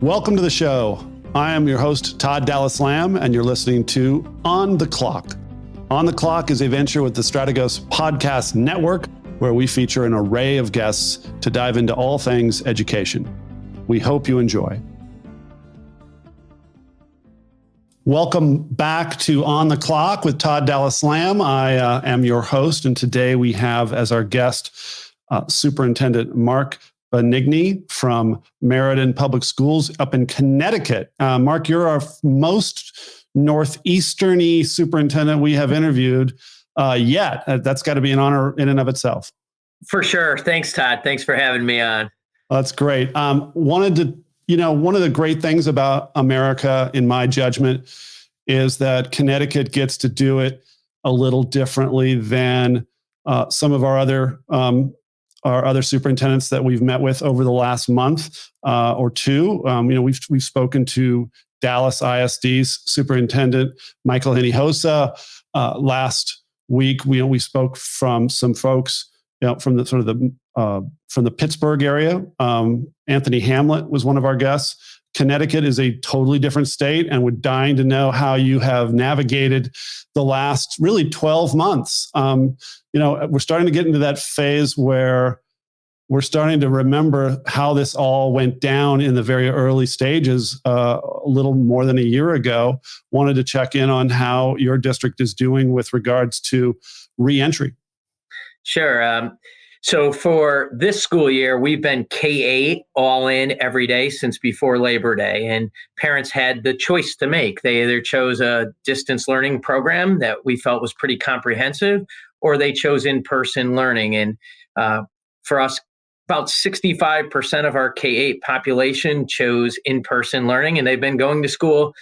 Welcome to the show. I am your host, Todd Dallas Lamb, and you're listening to On the Clock. On the Clock is a venture with the Strategos Podcast Network, where we feature an array of guests to dive into all things education. We hope you enjoy. Welcome back to On the Clock with Todd Dallas Lamb. I am your host, and today we have as our guest Superintendent Mark Benigni from Meriden Public Schools up in Connecticut. Mark, you're our most northeastern-y superintendent we have interviewed yet. That's got to be an honor in and of itself. For sure. Thanks, Todd. Thanks for having me on. That's great. One of the great things about America, in my judgment, is that Connecticut gets to do it a little differently than some of our other superintendents that we've met with over the last month or two. We've spoken to Dallas ISD's superintendent Michael Hinojosa last week. We spoke from some folks from the Pittsburgh area. Anthony Hamlet was one of our guests. Connecticut is a totally different state, and we're dying to know how you have navigated the last really 12 months. We're starting to get into that phase where we're starting to remember how this all went down in the very early stages a little more than a year ago. Wanted to check in on how your district is doing with regards to reentry. Sure. So for this school year, we've been K-8 all in every day since before Labor Day, and parents had the choice to make. They either chose a distance learning program that we felt was pretty comprehensive, or they chose in-person learning. And for us, about 65% of our K-8 population chose in-person learning, and they've been going to school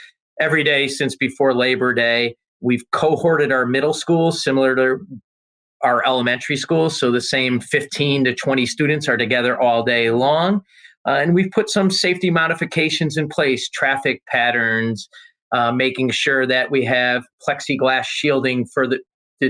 every day since before Labor Day. We've cohorted our middle schools similar to our elementary schools, so the same 15 to 20 students are together all day long. And we've put some safety modifications in place, traffic patterns, making sure that we have plexiglass shielding for the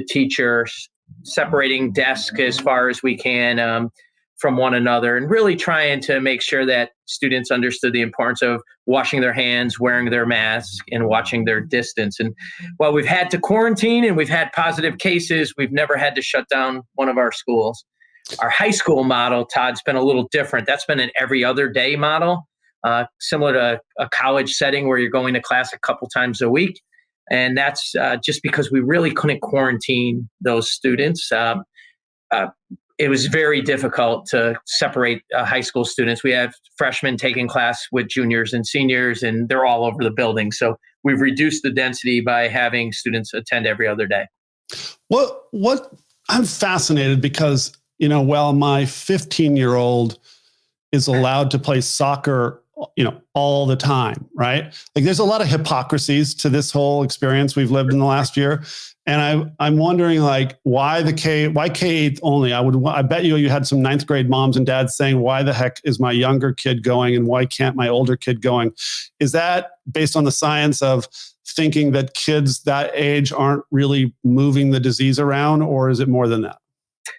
teachers, separating desks as far as we can from one another, and really trying to make sure that students understood the importance of washing their hands, wearing their masks, and watching their distance. And while we've had to quarantine and we've had positive cases, we've never had to shut down one of our schools. Our high school model, Todd's been a little different. That's been an every other day model, similar to a college setting where you're going to class a couple times a week. And that's just because we really couldn't quarantine those students. It was very difficult to separate high school students. We have freshmen taking class with juniors and seniors, and they're all over the building. So we've reduced the density by having students attend every other day. What I'm fascinated because, while my 15-year-old is allowed to play soccer, all the time, right? Like there's a lot of hypocrisies to this whole experience we've lived in the last year. And I'm wondering why K-8 only? I bet you had some ninth grade moms and dads saying, why the heck is my younger kid going and why can't my older kid going? Is that based on the science of thinking that kids that age aren't really moving the disease around, or is it more than that?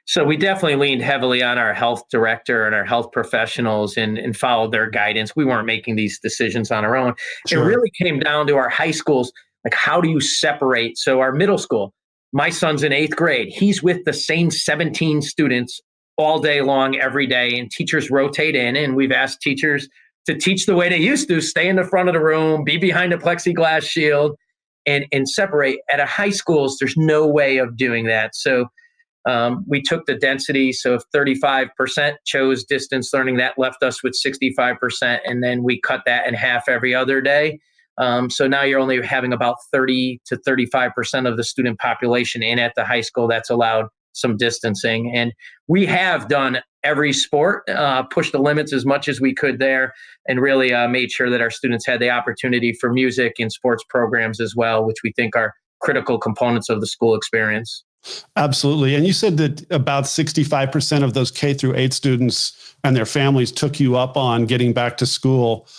So we definitely leaned heavily on our health director and our health professionals and followed their guidance. We weren't making these decisions on our own. Sure. It really came down to our high schools. Like, how do you separate? So our middle school, my son's in 8th grade. He's with the same 17 students all day long, every day, and teachers rotate in. And we've asked teachers to teach the way they used to, stay in the front of the room, be behind a plexiglass shield, and separate. At a high schools, there's no way of doing that. So we took the density. So if 35% chose distance learning, that left us with 65%. And then we cut that in half every other day. So now you're only having about 30 to 35% of the student population in at the high school that's allowed some distancing. And we have done every sport, pushed the limits as much as we could there, and really made sure that our students had the opportunity for music and sports programs as well, which we think are critical components of the school experience. Absolutely. And you said that about 65% of those K through 8 students and their families took you up on getting back to school.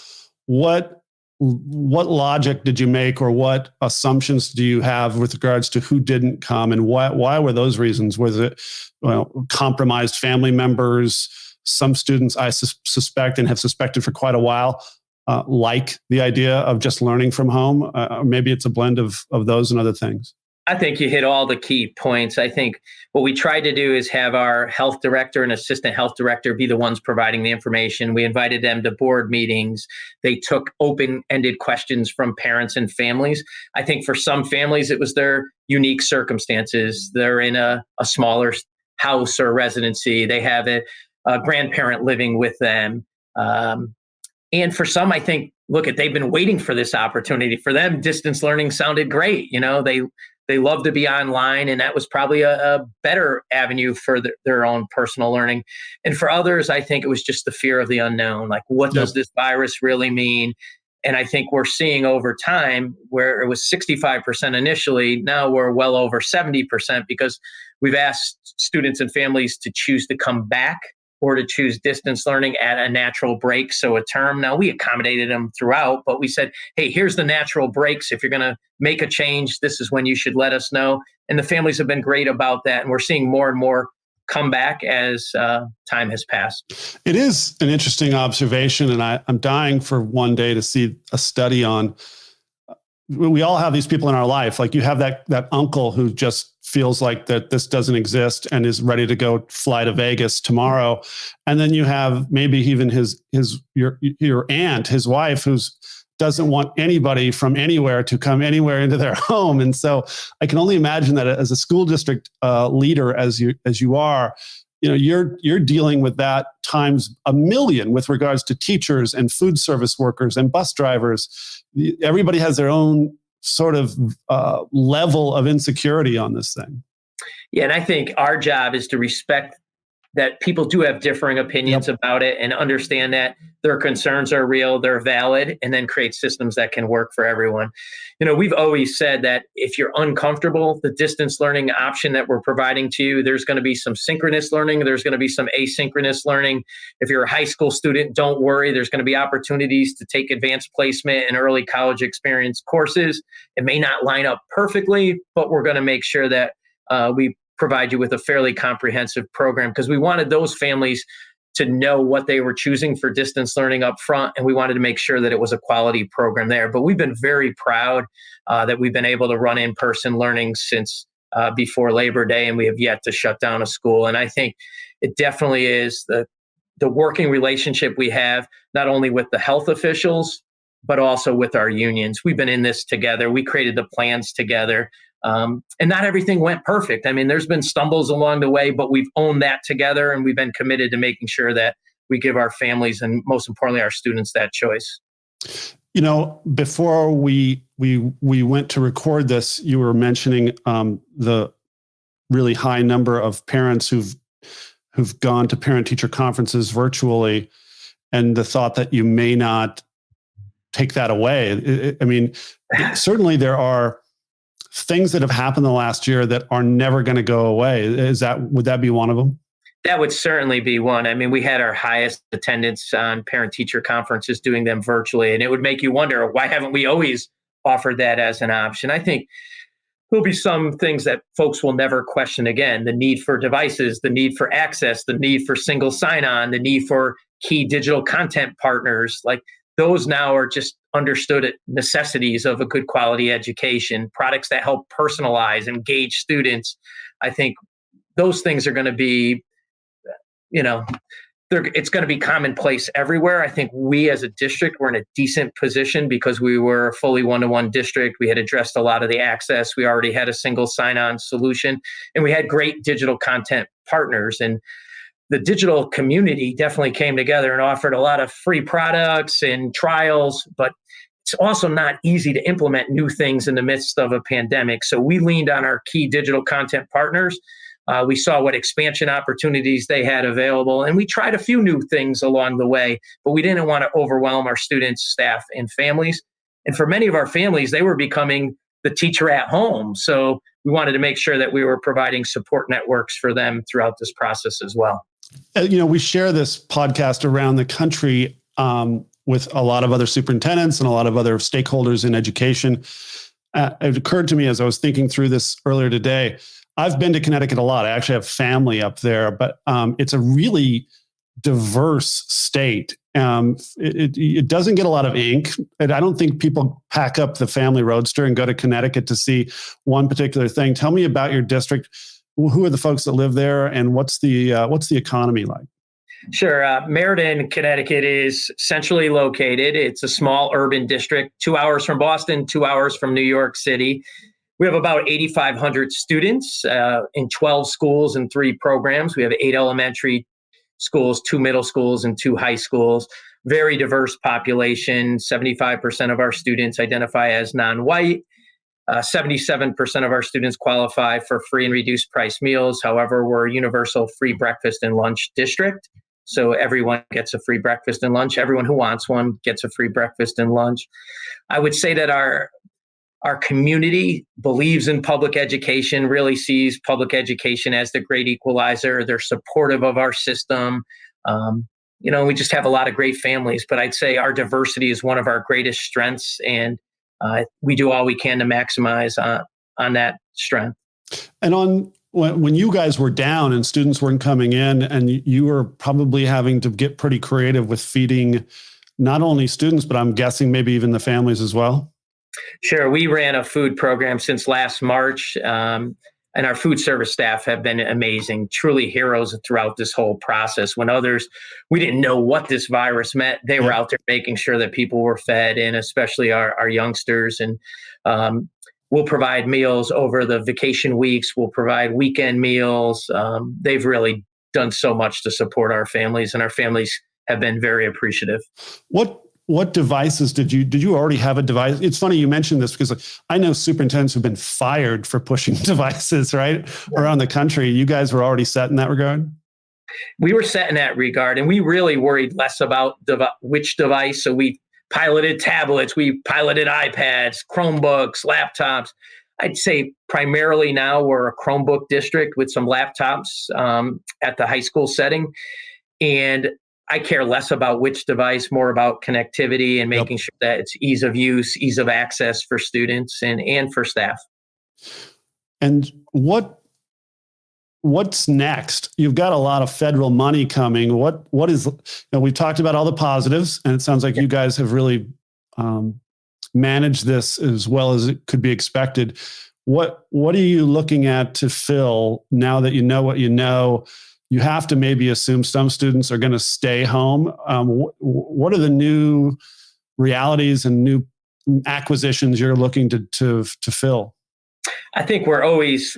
What logic did you make, or what assumptions do you have with regards to who didn't come, and why were those reasons? Was it compromised family members? Some students I suspect and have suspected for quite a while like the idea of just learning from home? Maybe it's a blend of those and other things. I think you hit all the key points. I think what we tried to do is have our health director and assistant health director be the ones providing the information. We invited them to board meetings. They took open-ended questions from parents and families. I think for some families, it was their unique circumstances. They're in a smaller house or residency. They have a grandparent living with them. And for some, I think, they've been waiting for this opportunity. For them, distance learning sounded great. They love to be online, and that was probably a better avenue for their own personal learning. And for others, I think it was just the fear of the unknown. Like, what does this virus really mean? And I think we're seeing over time where it was 65% initially, now we're well over 70% because we've asked students and families to choose to come back or to choose distance learning at a natural break, so a term. Now, we accommodated them throughout, but we said, hey, here's the natural breaks. If you're going to make a change, this is when you should let us know. And the families have been great about that. And we're seeing more and more come back as time has passed. It is an interesting observation, and I'm dying for one day to see a study on. We all have these people in our life. Like, you have that uncle who just feels like that this doesn't exist and is ready to go fly to Vegas tomorrow. And then you have maybe even your aunt, his wife, who's doesn't want anybody from anywhere to come anywhere into their home. And so I can only imagine that as a school district leader, as you are, you're dealing with that times a million with regards to teachers and food service workers and bus drivers. Everybody has their own sort of level of insecurity on this thing. Yeah, and I think our job is to respect that people do have differing opinions about it and understand that their concerns are real, they're valid, and then create systems that can work for everyone. We've always said that if you're uncomfortable, the distance learning option that we're providing to you, there's going to be some synchronous learning, there's going to be some asynchronous learning. If you're a high school student, don't worry, there's going to be opportunities to take advanced placement and early college experience courses. It may not line up perfectly, but we're going to make sure that we provide you with a fairly comprehensive program, because we wanted those families to know what they were choosing for distance learning up front, and we wanted to make sure that it was a quality program there. But we've been very proud that we've been able to run in-person learning since before Labor Day, and we have yet to shut down a school. And I think it definitely is the working relationship we have, not only with the health officials, but also with our unions. We've been in this together. We created the plans together. And not everything went perfect. I mean, there's been stumbles along the way, but we've owned that together, and we've been committed to making sure that we give our families and, most importantly, our students that choice. Before we went to record this, you were mentioning the really high number of parents who've gone to parent-teacher conferences virtually, and the thought that you may not take that away. Certainly there are things that have happened the last year that are never going to go away. Would that be one of them? That would certainly be one. I mean, we had our highest attendance on parent-teacher conferences doing them virtually, and it would make you wonder, why haven't we always offered that as an option? I think there'll be some things that folks will never question again: the need for devices, the need for access, the need for single sign-on, the need for key digital content partners. Like, those now are just understood necessities of a good quality education, products that help personalize, engage students. I think those things are going to be, it's going to be commonplace everywhere. I think we as a district were in a decent position because we were a fully one-to-one district. We had addressed a lot of the access. We already had a single sign-on solution, and we had great digital content partners. And the digital community definitely came together and offered a lot of free products and trials, but it's also not easy to implement new things in the midst of a pandemic. So we leaned on our key digital content partners. We saw what expansion opportunities they had available, and we tried a few new things along the way, but we didn't want to overwhelm our students, staff, and families. And for many of our families, they were becoming the teacher at home. So we wanted to make sure that we were providing support networks for them throughout this process as well. We share this podcast around the country with a lot of other superintendents and a lot of other stakeholders in education. It occurred to me as I was thinking through this earlier today, I've been to Connecticut a lot. I actually have family up there, but it's a really diverse state. It doesn't get a lot of ink. And I don't think people pack up the family roadster and go to Connecticut to see one particular thing. Tell me about your district. Who are the folks that live there, and what's the economy like? Sure. Meriden, Connecticut is centrally located. It's a small urban district, 2 hours from Boston, 2 hours from New York City. We have about 8,500 students in 12 schools and 3 programs. We have 8 elementary schools, 2 middle schools, and 2 high schools. Very diverse population. 75% of our students identify as non-white. 77% of our students qualify for free and reduced price meals. However, we're a universal free breakfast and lunch district. So everyone gets a free breakfast and lunch. Everyone who wants one gets a free breakfast and lunch. I would say that our community believes in public education, really sees public education as the great equalizer. They're supportive of our system. We just have a lot of great families, but I'd say our diversity is one of our greatest strengths, and we do all we can to maximize on that strength. And when you guys were down and students weren't coming in, and you were probably having to get pretty creative with feeding not only students, but I'm guessing maybe even the families as well. Sure. We ran a food program since last March, and our food service staff have been amazing, truly heroes throughout this whole process. When we didn't know what this virus meant, they were out there making sure that people were fed, and especially our youngsters. And we'll provide meals over the vacation weeks. We'll provide weekend meals. They've really done so much to support our families, and our families have been very appreciative. What devices did you already have a device? It's funny you mentioned this because I know superintendents who've been fired for pushing devices, right? Around the country. You guys were already set in that regard? We were set in that regard, and we really worried less about which device. So we piloted tablets, we piloted iPads, Chromebooks, laptops. I'd say primarily now we're a Chromebook district with some laptops at the high school setting. And I care less about which device, more about connectivity and making sure that it's ease of use, ease of access for students and for staff. And what's next? You've got a lot of federal money coming. What is, we've talked about all the positives, and it sounds like you guys have really managed this as well as it could be expected. What are you looking at to fill now that you know what you know? You have to maybe assume some students are going to stay home. What are the new realities and new acquisitions you're looking to fill? I think we're always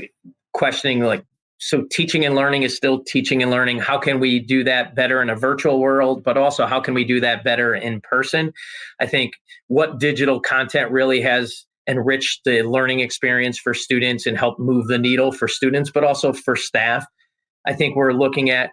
questioning, so teaching and learning is still teaching and learning. How can we do that better in a virtual world, but also how can we do that better in person? I think what digital content really has enriched the learning experience for students and helped move the needle for students, but also for staff. I think we're looking at,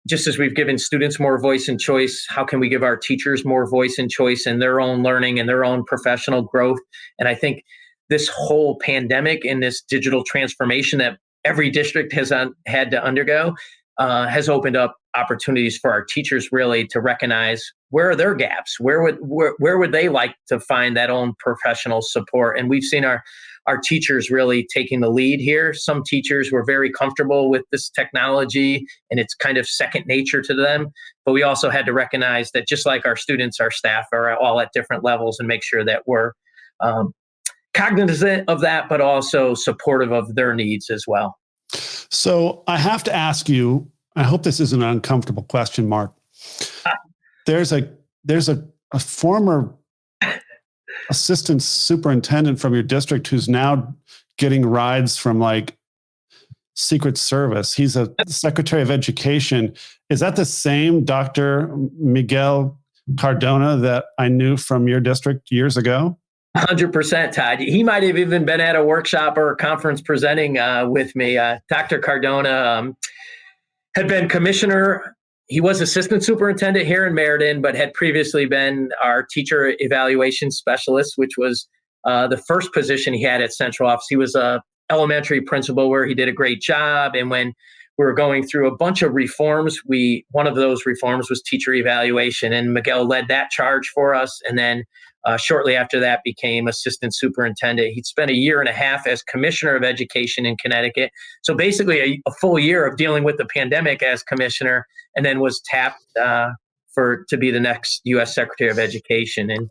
just as we've given students more voice and choice, how can we give our teachers more voice and choice in their own learning and their own professional growth? And I think this whole pandemic and this digital transformation that every district has had to undergo has opened up opportunities for our teachers really to recognize where are their gaps, where would they like to find that own professional support. And we've seen our teachers really taking the lead here. Some teachers were very comfortable with this technology and it's kind of second nature to them. But we also had to recognize that just like our students, our staff are all at different levels, and make sure that we're cognizant of that, but also supportive of their needs as well. So I have to ask you, I hope this isn't an uncomfortable question, Mark. There's a former assistant superintendent from your district who's now getting rides from Secret Service. He's a secretary of education. Is that the same Dr. Miguel Cardona that I knew from your district years ago? 100%, Todd. He might have even been at a workshop or a conference presenting with me. Dr. Cardona had been commissioner. He was assistant superintendent here in Meriden, but had previously been our teacher evaluation specialist, which was the first position he had at central office. He was a elementary principal where he did a great job. And when we were going through a bunch of reforms, one of those reforms was teacher evaluation, and Miguel led that charge for us. And then Shortly after that, became assistant superintendent. He'd spent a year and a half as commissioner of education in Connecticut. So basically a full year of dealing with the pandemic as commissioner, and then was tapped to be the next U.S. Secretary of Education. And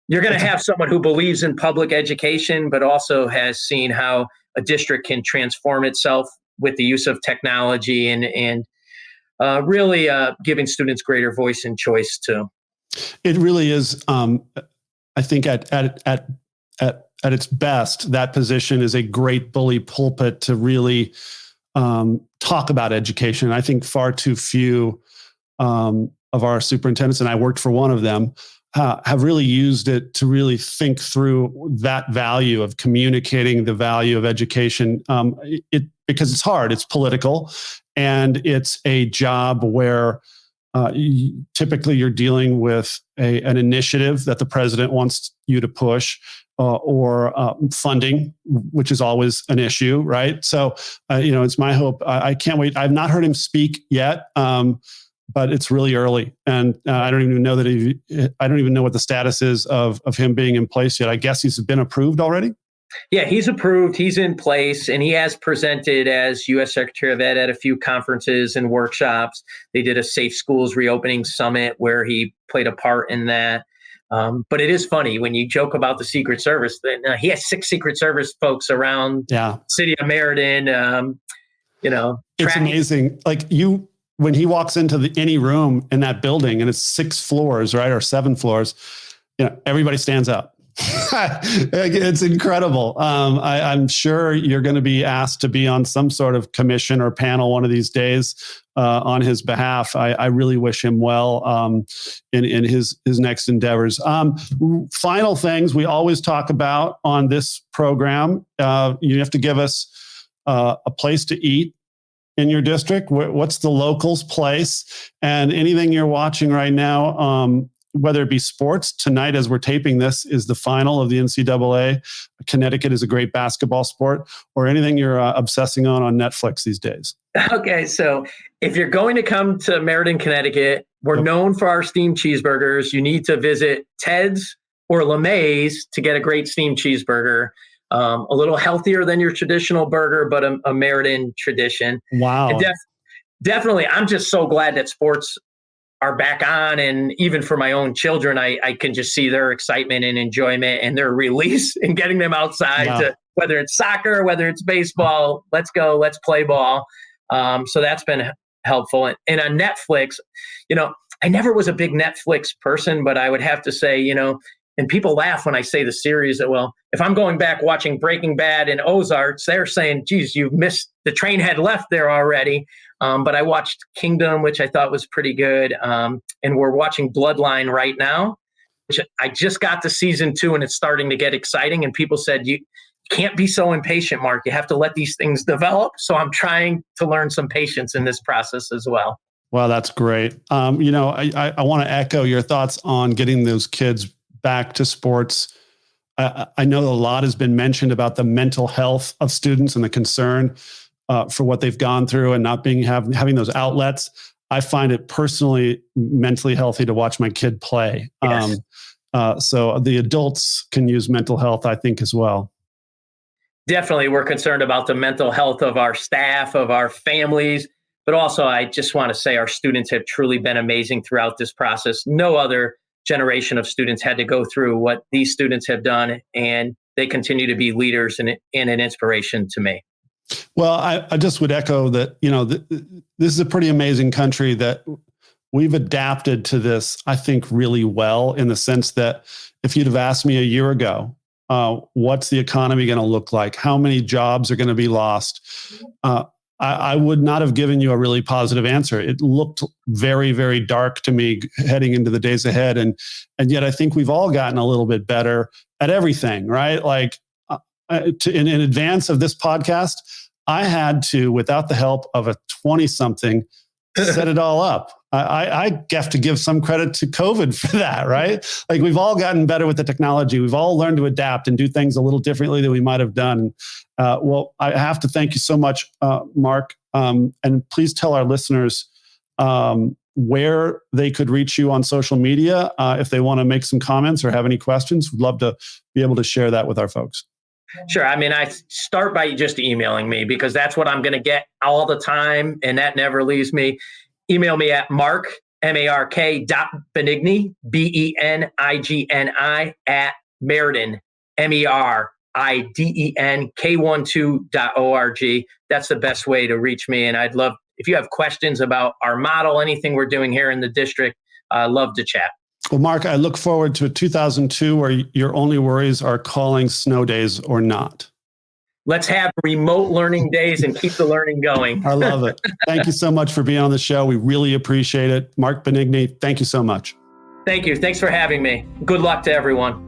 you're going to have someone who believes in public education, but also has seen how a district can transform itself with the use of technology and really giving students greater voice and choice too. It really is. I think at its best, that position is a great bully pulpit to really talk about education. I think far too few of our superintendents, and I worked for one of them, have really used it to really think through that value of communicating the value of education. Because it's hard, it's political, and it's a job where typically you're dealing with an initiative that the president wants you to push, or funding, which is always an issue, right? So, it's my hope. I can't wait. I've not heard him speak yet, but it's really early, and I don't even know I don't even know what the status is of him being in place yet. I guess he's been approved already. Yeah, he's approved. He's in place, and he has presented as U.S. Secretary of Ed at a few conferences and workshops. They did a Safe Schools Reopening Summit where he played a part in that. But it is funny when you joke about the Secret Service. He has 6 Secret Service folks around the city of Meriden. It's amazing. When he walks into any room in that building, and it's 6 floors, right, or 7 floors, everybody stands up. It's incredible. I'm sure you're going to be asked to be on some sort of commission or panel one of these days on his behalf. I really wish him well in his next endeavors. Final things we always talk about on this program. You have to give us a place to eat in your district. What's the locals' place? And anything you're watching right now, whether it be sports. Tonight, as we're taping this, is the final of the NCAA. Connecticut is a great basketball sport, or anything you're obsessing on Netflix these days. Okay, so if you're going to come to Meriden, Connecticut, we're known for our steamed cheeseburgers. You need to visit Ted's or LeMay's to get a great steamed cheeseburger. A little healthier than your traditional burger, but a Meriden tradition. Wow. And definitely, I'm just so glad that sports are back on. And even for my own children, I can just see their excitement and enjoyment and their release in getting them outside to, whether it's soccer, whether it's baseball, let's go, let's play ball. So that's been helpful. And on Netflix, I never was a big Netflix person, but I would have to say, and people laugh when I say the series that, well, if I'm going back watching Breaking Bad and Ozarks, they're saying, geez, you've missed, the train had left there already. But I watched Kingdom, which I thought was pretty good. And we're watching Bloodline right now, which I just got to season 2, and it's starting to get exciting. And people said, you can't be so impatient, Mark. You have to let these things develop. So I'm trying to learn some patience in this process as well. Wow, that's great. I want to echo your thoughts on getting those kids back to sports. I know a lot has been mentioned about the mental health of students and the concern for what they've gone through and not having those outlets. I find it personally mentally healthy to watch my kid play. Yes. So the adults can use mental health, I think, as well. Definitely, we're concerned about the mental health of our staff, of our families, but also I just want to say our students have truly been amazing throughout this process. No other generation of students had to go through what these students have done, and they continue to be leaders and an inspiration to me. Well, I just would echo that, this is a pretty amazing country that we've adapted to this, I think, really well, in the sense that if you'd have asked me a year ago, what's the economy going to look like? How many jobs are going to be lost? I would not have given you a really positive answer. It looked very, very dark to me heading into the days ahead. And yet I think we've all gotten a little bit better at everything, right? Like in advance of this podcast, I had to, without the help of a 20-something, set it all up. I have to give some credit to COVID for that, right? Like we've all gotten better with the technology. We've all learned to adapt and do things a little differently than we might have done. Well, I have to thank you so much, Mark. And please tell our listeners where they could reach you on social media if they want to make some comments or have any questions. We'd love to be able to share that with our folks. Sure. I mean, I start by just emailing me because that's what I'm going to get all the time. And that never leaves me. Email me at Mark, Benigni, Benigni at Meriden, Meriden K-12.org. That's the best way to reach me. And I'd love, if you have questions about our model, anything we're doing here in the district, love to chat. Well, Mark, I look forward to 2002 where your only worries are calling snow days or not. Let's have remote learning days and keep the learning going. I love it. Thank you so much for being on the show. We really appreciate it. Mark Benigni, thank you so much. Thank you. Thanks for having me. Good luck to everyone.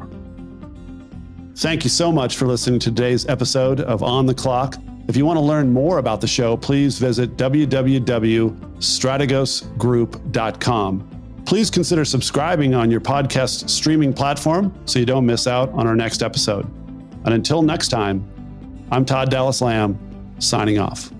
Thank you so much for listening to today's episode of On the Clock. If you want to learn more about the show, please visit www.strategosgroup.com. Please consider subscribing on your podcast streaming platform so you don't miss out on our next episode. And until next time, I'm Todd Dallas Lamb, signing off.